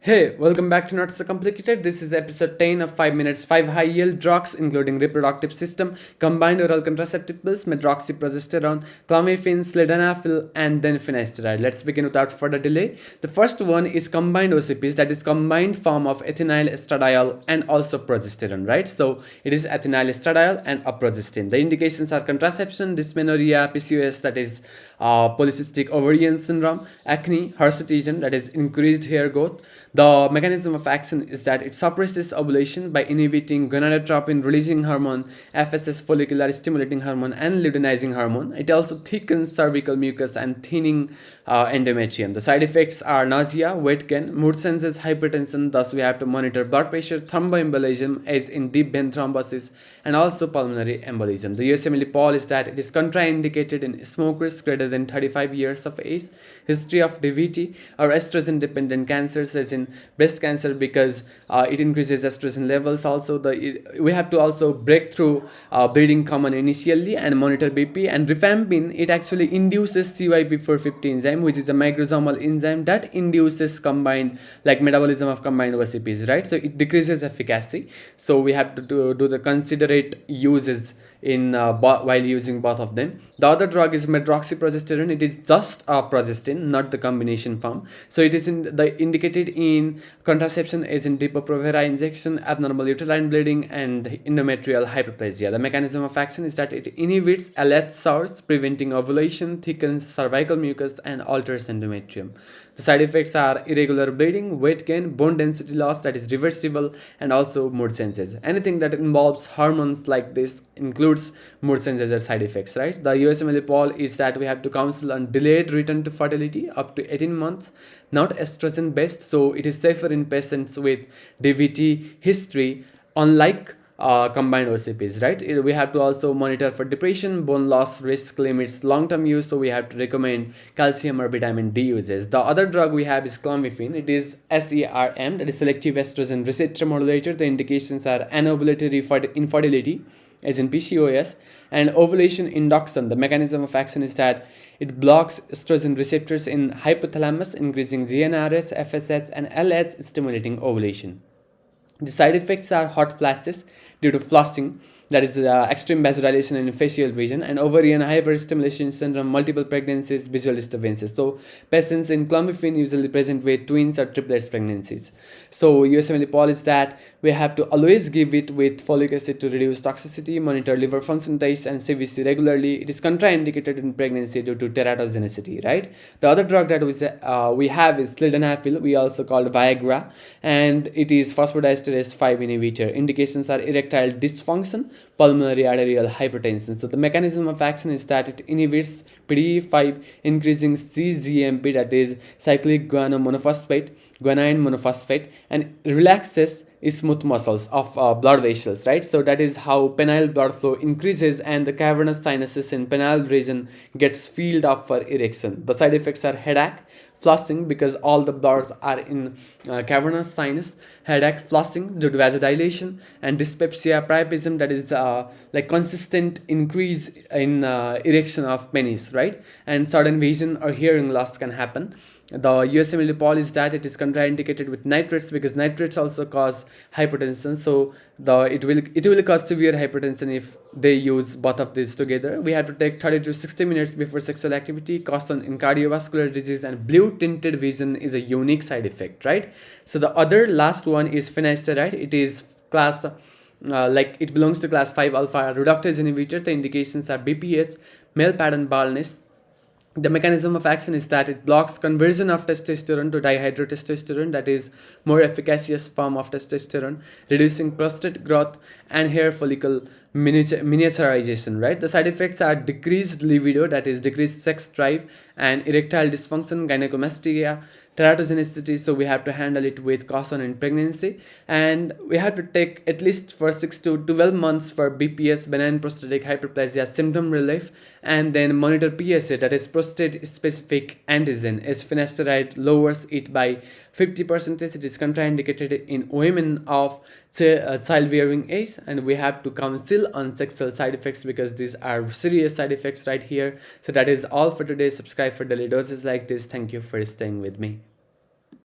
Hey, welcome back to Not So Complicated. This is episode 10 of 5 minutes, 5 high yield drugs, including reproductive system, combined oral contraceptive pills, medroxyprogesterone, clomiphene, slidenafil, and then finasteride. Let's begin without further delay. The first one is combined OCPs, that is combined form of ethinyl estradiol and also progesterone, right? So it is ethinyl estradiol and progestin. The indications are contraception, dysmenorrhea, PCOS, that is polycystic ovarian syndrome, acne, hirsutism, that is increased hair growth. The mechanism of action is that it suppresses ovulation by inhibiting gonadotropin releasing hormone, FSH follicular stimulating hormone, and luteinizing hormone. It also thickens cervical mucus and thinning endometrium. The side effects are nausea, weight gain, mood changes, hypertension. Thus, we have to monitor blood pressure, thromboembolism, as in deep vein thrombosis, and also pulmonary embolism. The USMLE poll is that it is contraindicated in smokers greater than 35 years of age, history of DVT or estrogen-dependent cancers, as in breast cancer, because it increases estrogen levels. Also, we have to also break through bleeding common initially and monitor BP. And rifampin, it actually induces CYP450 enzyme, which is a microsomal enzyme that induces combined, like metabolism of combined OCPs, right? So it decreases efficacy. So we have to do the considerate uses in while using both of them. The other drug is medroxyprogesterone. It is just a progestin, not the combination form. So it is indicated in contraception, as in Depo-Provera injection, abnormal uterine bleeding, and endometrial hyperplasia. The mechanism of action is that it inhibits LH source, preventing ovulation, thickens cervical mucus, and alters endometrium. The side effects are irregular bleeding, weight gain, bone density loss, that is reversible, and also mood changes. Anything that involves hormones like this includes mood changes or side effects, right? The USMLE poll is that we have to counsel on delayed return to fertility up to 18 months, not estrogen based. So it is safer in patients with DVT history, unlike combined OCPs, right? We have to also monitor for depression, bone loss risk limits, long-term use. So we have to recommend calcium or vitamin D uses. The other drug we have is clomiphene. It is SERM, that is selective estrogen receptor modulator. The indications are anovulatory infertility, as in PCOS, and ovulation induction. The mechanism of action is that it blocks estrogen receptors in hypothalamus, increasing GnRH, FSH, and LH, stimulating ovulation. The side effects are hot flashes due to flushing, that is extreme vasodilation in facial region, and ovarian hyperstimulation syndrome, multiple pregnancies, visual disturbances. So patients in clomiphene usually present with twins or triplets pregnancies. So USMLE poll is that we have to always give it with folic acid to reduce toxicity, monitor liver function tests and CBC regularly. It is contraindicated in pregnancy due to teratogenicity, right? The other drug that we have is Slidenafil, we also called Viagra, and it is phosphodiesterase 5 inhibitor. Indications are erectile dysfunction, pulmonary arterial hypertension. So the mechanism of action is that it inhibits PDE5, increasing cGMP, that is cyclic guanine monophosphate, and relaxes smooth muscles of blood vessels, right? So that is how penile blood flow increases and the cavernous sinuses in penile region gets filled up for erection. The side effects are headache, flushing, because all the bloods are in cavernous sinus, headache, flushing due to vasodilation, and dyspepsia, priapism, that is like consistent increase in erection of penis, right? And sudden vision or hearing loss can happen. The USMLE poll is that it is contraindicated with nitrates, because nitrates also cause hypertension. So it will cause severe hypertension if they use both of these together. We have to take 30 to 60 minutes before sexual activity. Caution in cardiovascular disease and blue tinted vision is a unique side effect, right? So the other last one is finasteride. It is class it belongs to class 5 alpha reductase inhibitor. The indications are BPH, male pattern baldness. The mechanism of action is that it blocks conversion of testosterone to dihydrotestosterone, that is more efficacious form of testosterone, reducing prostate growth and hair follicle miniaturization, right? The side effects are decreased libido, that is decreased sex drive, and erectile dysfunction, gynecomastia, teratogenicity. So we have to handle it with caution in pregnancy, and we have to take at least for 6 to 12 months for BPS, benign prostatic hyperplasia symptom relief, and then monitor PSA, that is prostate specific antigen, as finasteride lowers it by 50%. It is contraindicated in women of childbearing age, and we have to counsel on sexual side effects because these are serious side effects right here. So that is all for today. Subscribe for daily doses like this. Thank you for staying with me.